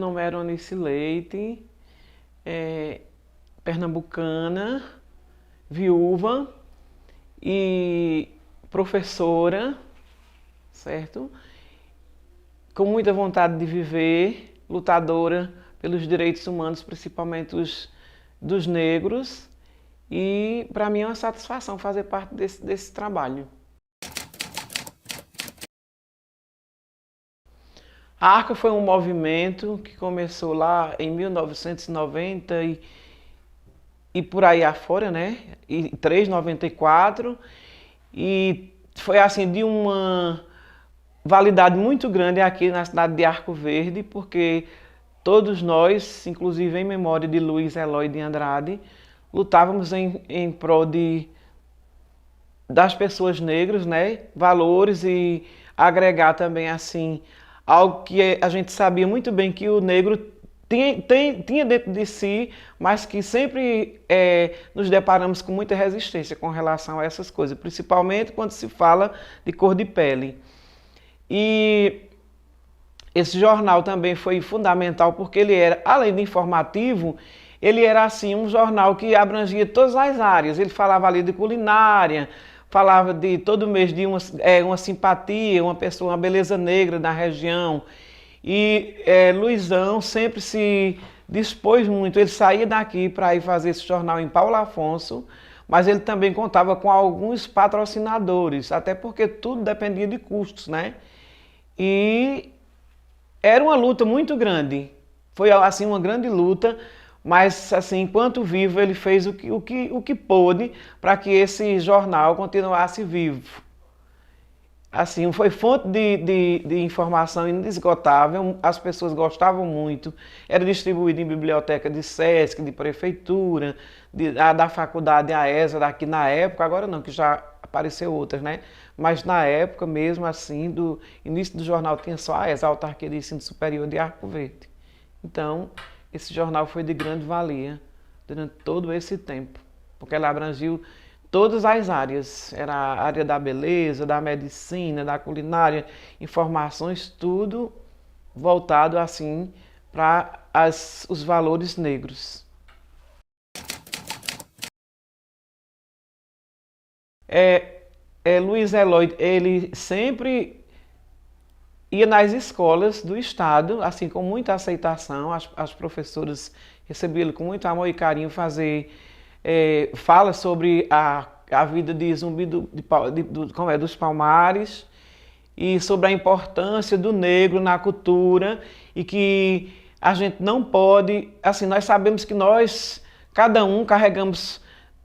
Meu nome é Eronice Leite, pernambucana, viúva e professora, certo? Com muita vontade de viver, lutadora pelos direitos humanos, principalmente dos negros. E para mim é uma satisfação fazer parte desse trabalho. A Arca foi um movimento que começou lá em 1990 e por aí afora, né? E 394 e foi assim de uma validade muito grande aqui na cidade de Arco Verde, porque todos nós, inclusive em memória de Luiz Eloy de Andrade, lutávamos em prol das pessoas negras, né? Valores e agregar também assim algo que a gente sabia muito bem que o negro tinha dentro de si, mas que sempre nos deparamos com muita resistência com relação a essas coisas, principalmente quando se fala de cor de pele. E esse jornal também foi fundamental porque ele era, além de informativo, ele era assim um jornal que abrangia todas as áreas. Ele falava ali de culinária, falava de todo mês de uma simpatia, uma pessoa, uma beleza negra da região. E Luizão sempre se dispôs muito, ele saía daqui para ir fazer esse jornal em Paulo Afonso, mas ele também contava com alguns patrocinadores, até porque tudo dependia de custos, né? E era uma luta muito grande, foi assim uma grande luta, mas assim, enquanto vivo ele fez o que pôde para que esse jornal continuasse vivo. Assim, foi fonte de informação inesgotável, as pessoas gostavam muito, era distribuído em biblioteca de SESC, de prefeitura, da faculdade AESA daqui na época, agora não, que já apareceu outras, né? Mas na época mesmo assim, do início do jornal tinha só a AESA, a Autarquia de Ensino Superior de Arco Verde. Então, esse jornal foi de grande valia durante todo esse tempo, porque ela abrangiu todas as áreas, era a área da beleza, da medicina, da culinária, informações, tudo voltado assim para os valores negros. Luiz Eloy, ele sempre ia nas escolas do estado, assim, com muita aceitação, as professoras recebiam ele com muito amor e carinho, fazer fala sobre a vida de Zumbi dos Palmares e sobre a importância do negro na cultura e que a gente não pode, assim, nós sabemos que nós, cada um, carregamos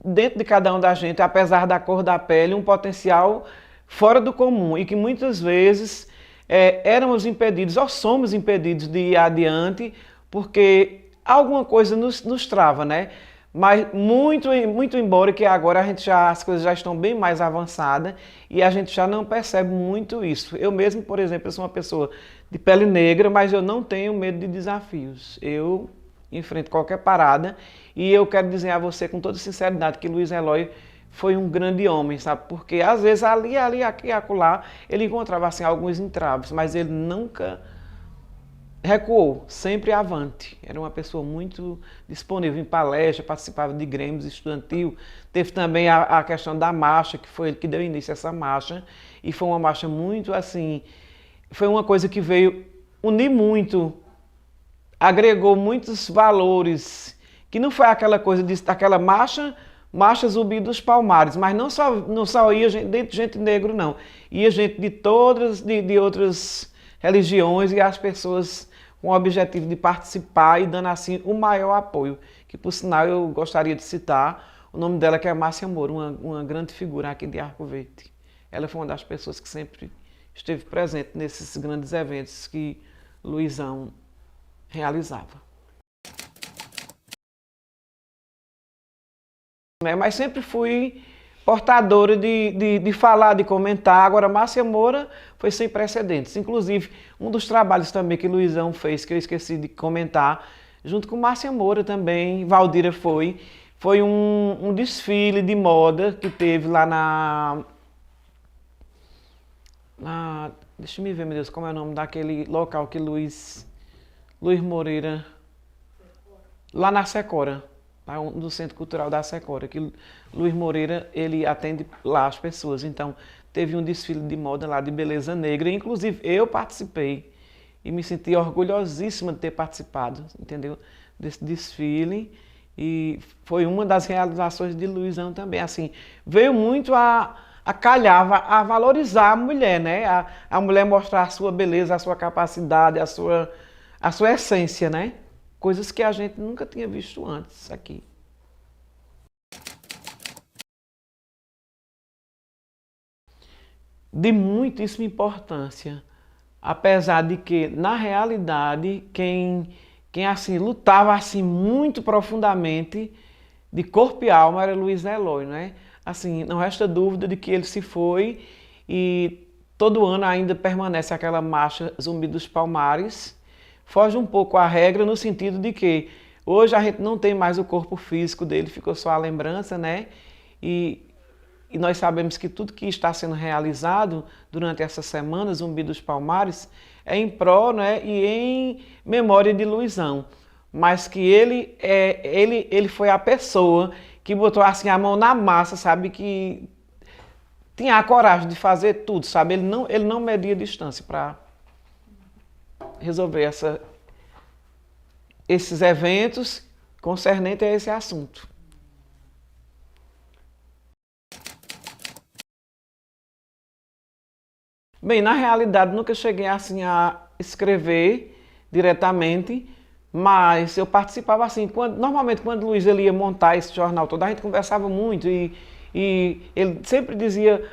dentro de cada um da gente, apesar da cor da pele, um potencial fora do comum e que muitas vezes éramos impedidos ou somos impedidos de ir adiante porque alguma coisa nos trava, né? Mas muito embora que agora as coisas já estão bem mais avançadas e a gente já não percebe muito isso. Eu mesmo, por exemplo, eu sou uma pessoa de pele negra, mas eu não tenho medo de desafios. Eu enfrento qualquer parada e eu quero dizer a você com toda sinceridade que Luiz Eloy foi um grande homem, sabe? Porque às vezes ali, aqui e acolá, ele encontrava assim alguns entraves, mas ele nunca recuou, sempre avante. Era uma pessoa muito disponível em palestra, participava de grêmios estudantil. Teve também a questão da marcha, que foi ele que deu início a essa marcha. E foi uma marcha muito assim, foi uma coisa que veio unir muito, agregou muitos valores, que não foi aquela coisa daquela marcha Zumbi dos Palmares, mas não só ia gente negro, não. Ia gente de todas, de outras religiões e as pessoas com o objetivo de participar e dando assim o maior apoio, que por sinal eu gostaria de citar o nome dela, que é Márcia Moura, uma grande figura aqui de Arco Verde. Ela foi uma das pessoas que sempre esteve presente nesses grandes eventos que Luizão realizava. Mas sempre fui portadora de falar, de comentar. Agora, Márcia Moura foi sem precedentes. Inclusive, um dos trabalhos também que Luizão fez, que eu esqueci de comentar, junto com Márcia Moura também, Valdira foi um desfile de moda que teve lá deixa eu me ver, meu Deus, como é o nome daquele local que Luiz Luiz Moreira, lá na Secora, lá no Centro Cultural da Secora, que Luiz Moreira, ele atende lá as pessoas. Então, teve um desfile de moda lá de beleza negra, inclusive eu participei e me senti orgulhosíssima de ter participado, entendeu? Desse desfile. E foi uma das realizações de Luizão também, assim, veio muito a calhar, a valorizar a mulher, né? A mulher mostrar a sua beleza, a sua capacidade, a sua essência, né? Coisas que a gente nunca tinha visto antes aqui. De muitíssima importância, apesar de que, na realidade, quem assim lutava assim muito profundamente de corpo e alma era Luiz Eloy, né? Assim, não resta dúvida de que ele se foi e todo ano ainda permanece aquela marcha Zumbi dos Palmares. Foge um pouco a regra no sentido de que hoje a gente não tem mais o corpo físico dele, ficou só a lembrança, né? E, e nós sabemos que tudo que está sendo realizado durante essa semana, Zumbi dos Palmares, é em pró, né, e em memória de Luizão. Mas que ele foi a pessoa que botou assim a mão na massa, sabe, que tinha a coragem de fazer tudo, sabe? Ele não media distância para resolver esses eventos concernentes a esse assunto. Bem, na realidade nunca cheguei assim a escrever diretamente, mas eu participava assim, normalmente quando o Luiz ele ia montar esse jornal todo, a gente conversava muito e ele sempre dizia,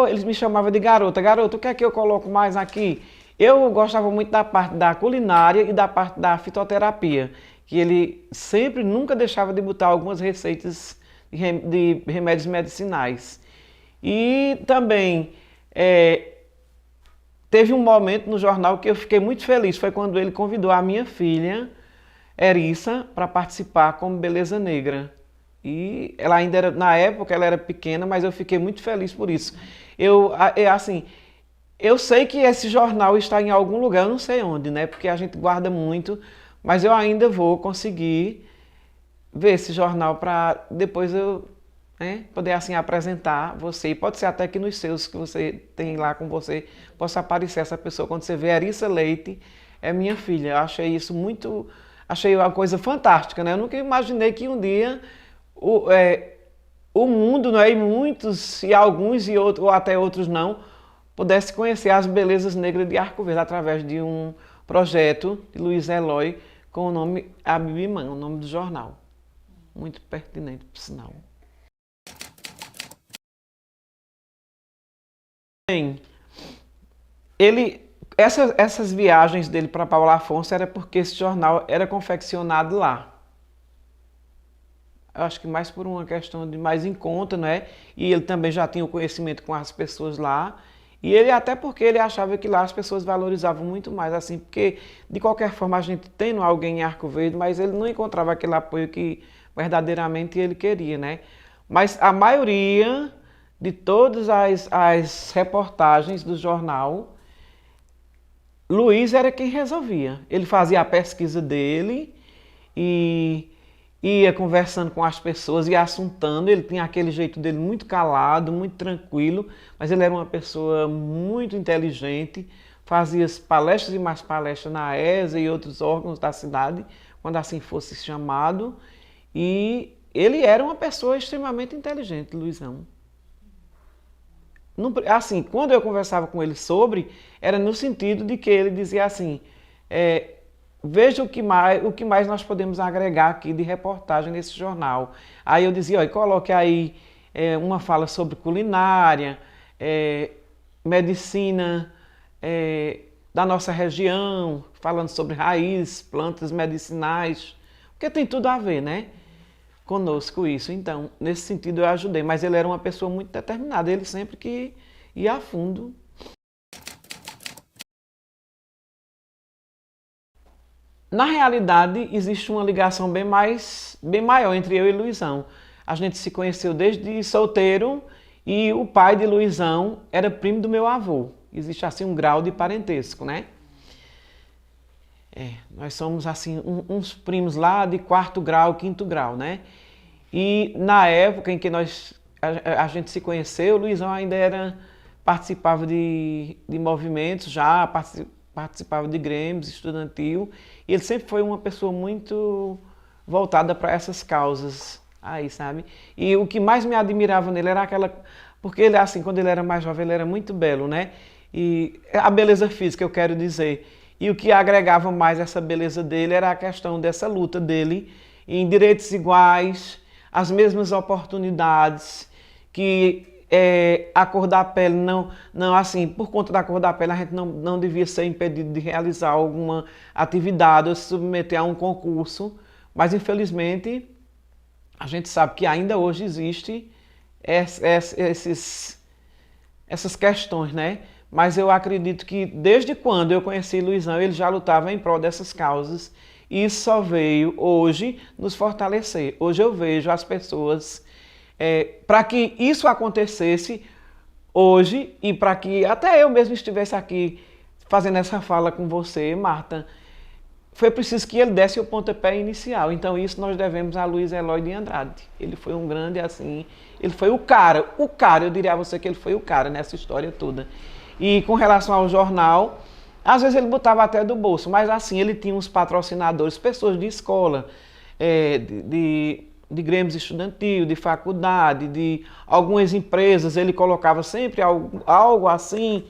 ele me chamava de garota, o que é que eu coloco mais aqui? Eu gostava muito da parte da culinária e da parte da fitoterapia, que ele sempre, nunca deixava de botar algumas receitas de remédios medicinais. E também teve um momento no jornal que eu fiquei muito feliz, foi quando ele convidou a minha filha, Erissa, para participar como Beleza Negra. E ela ainda era, na época ela era pequena, mas eu fiquei muito feliz por isso. Assim, eu sei que esse jornal está em algum lugar, eu não sei onde, né? Porque a gente guarda muito, mas eu ainda vou conseguir ver esse jornal para depois eu, né, poder assim apresentar você. E pode ser até que nos seus que você tem lá com você possa aparecer essa pessoa. Quando você vê Erissa Leite, é minha filha. Eu achei isso muito, achei uma coisa fantástica, né? Eu nunca imaginei que um dia o mundo, né, e muitos, e alguns, e outros, ou até outros não, pudesse conhecer as belezas negras de Arco Verde através de um projeto de Luiz Eloy com o nome A Bibimã, o nome do jornal. Muito pertinente, por sinal. Bem, essas viagens dele para Paulo Afonso era porque esse jornal era confeccionado lá. Eu acho que mais por uma questão de mais em conta, né? E ele também já tinha o conhecimento com as pessoas lá. E ele até porque ele achava que lá as pessoas valorizavam muito mais, assim, porque de qualquer forma a gente tem alguém em Arco Verde, mas ele não encontrava aquele apoio que verdadeiramente ele queria, né? Mas a maioria de todas as reportagens do jornal, Luiz era quem resolvia. Ele fazia a pesquisa dele e ia conversando com as pessoas, ia assuntando. Ele tinha aquele jeito dele muito calado, muito tranquilo, mas ele era uma pessoa muito inteligente, fazia palestras e mais palestras na ESA e outros órgãos da cidade, quando assim fosse chamado, e ele era uma pessoa extremamente inteligente, Luizão. Assim, quando eu conversava com ele sobre, era no sentido de que ele dizia assim, veja o que mais nós podemos agregar aqui de reportagem nesse jornal. Aí eu dizia, olha, coloque aí uma fala sobre culinária, medicina da nossa região, falando sobre raízes, plantas medicinais, porque tem tudo a ver, né? Conosco isso. Então, nesse sentido eu ajudei, mas ele era uma pessoa muito determinada, ele sempre que ia a fundo. Na realidade, existe uma ligação bem maior entre eu e Luizão. A gente se conheceu desde solteiro e o pai de Luizão era primo do meu avô. Existe assim um grau de parentesco, né? Nós somos assim uns primos lá de quarto grau, quinto grau, né? E na época em que a gente se conheceu, o Luizão ainda participava de movimentos já, participava de grêmios estudantil, e ele sempre foi uma pessoa muito voltada para essas causas aí, sabe? E o que mais me admirava nele era porque ele assim, quando ele era mais jovem, ele era muito belo, né? E a beleza física, eu quero dizer. E o que agregava mais essa beleza dele era a questão dessa luta dele em direitos iguais, as mesmas oportunidades, que a cor da pele não assim, por conta da cor da pele a gente não devia ser impedido de realizar alguma atividade ou se submeter a um concurso, mas infelizmente a gente sabe que ainda hoje existe essas questões, né? Mas eu acredito que desde quando eu conheci Luizão, ele já lutava em prol dessas causas e isso só veio hoje nos fortalecer. Hoje eu vejo as pessoas, para que isso acontecesse hoje e para que até eu mesmo estivesse aqui fazendo essa fala com você, Marta, foi preciso que ele desse o pontapé inicial. Então isso nós devemos a Luiz Eloy de Andrade. Ele foi um grande assim, ele foi o cara, eu diria a você que ele foi o cara nessa história toda. E com relação ao jornal, às vezes ele botava até do bolso, mas assim, ele tinha uns patrocinadores, pessoas de escola, de grêmios estudantil, de faculdade, de algumas empresas, ele colocava sempre algo assim,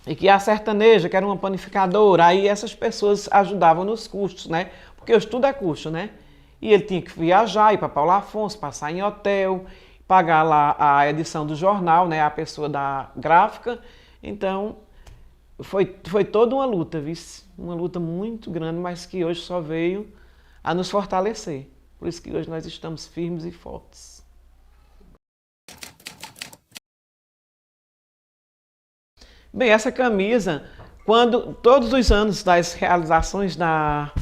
e que a sertaneja, que era uma panificadora, aí essas pessoas ajudavam nos custos, né? Porque o estudo é custo, né? E ele tinha que viajar, ir para Paulo Afonso, passar em hotel, pagar lá a edição do jornal, né? A pessoa da gráfica. Então, foi toda uma luta, viu? Uma luta muito grande, mas que hoje só veio a nos fortalecer. Por isso que hoje nós estamos firmes e fortes. Bem, essa camisa, quando todos os anos das realizações da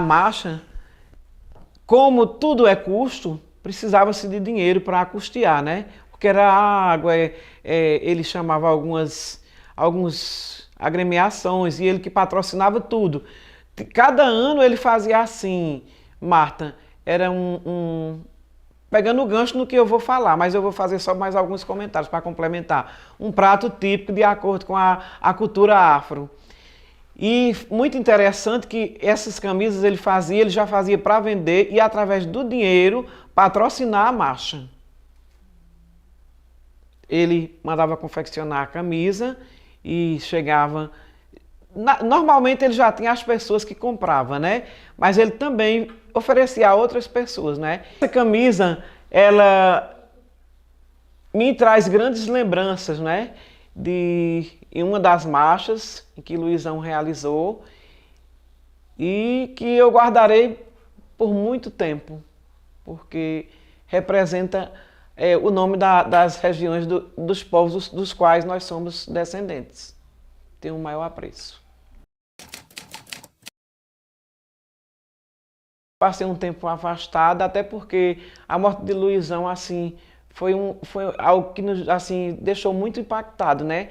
marcha, como tudo é custo, precisava-se de dinheiro para custear, né? Porque era água, ele chamava algumas agremiações e ele que patrocinava tudo. Cada ano ele fazia assim, Marta, era pegando o gancho no que eu vou falar, mas eu vou fazer só mais alguns comentários para complementar. Um prato típico de acordo com a cultura afro. E muito interessante que essas camisas ele já fazia para vender e através do dinheiro patrocinar a marcha. Ele mandava confeccionar a camisa e chegava... Normalmente ele já tinha as pessoas que compravam, né? Mas ele também oferecia a outras pessoas, né? Essa camisa, ela me traz grandes lembranças, né? Em uma das marchas que Luizão realizou e que eu guardarei por muito tempo, porque representa o nome das regiões dos povos dos quais nós somos descendentes. Tenho um maior apreço. Passei um tempo afastado, até porque a morte de Luizão, assim, foi algo que nos assim, deixou muito impactado, né?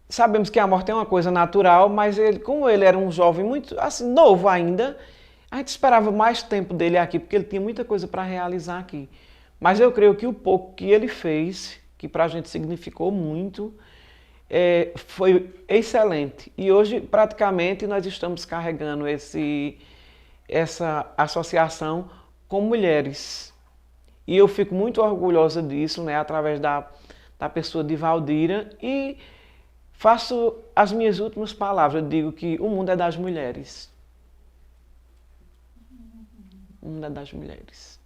Sabemos que a morte é uma coisa natural, mas como ele era um jovem muito assim, novo ainda, a gente esperava mais tempo dele aqui, porque ele tinha muita coisa para realizar aqui. Mas eu creio que o pouco que ele fez, que para a gente significou muito, foi excelente. E hoje, praticamente, nós estamos carregando essa associação com mulheres. E eu fico muito orgulhosa disso, né, através da pessoa de Valdira. E faço as minhas últimas palavras, eu digo que o mundo é das mulheres. O mundo é das mulheres.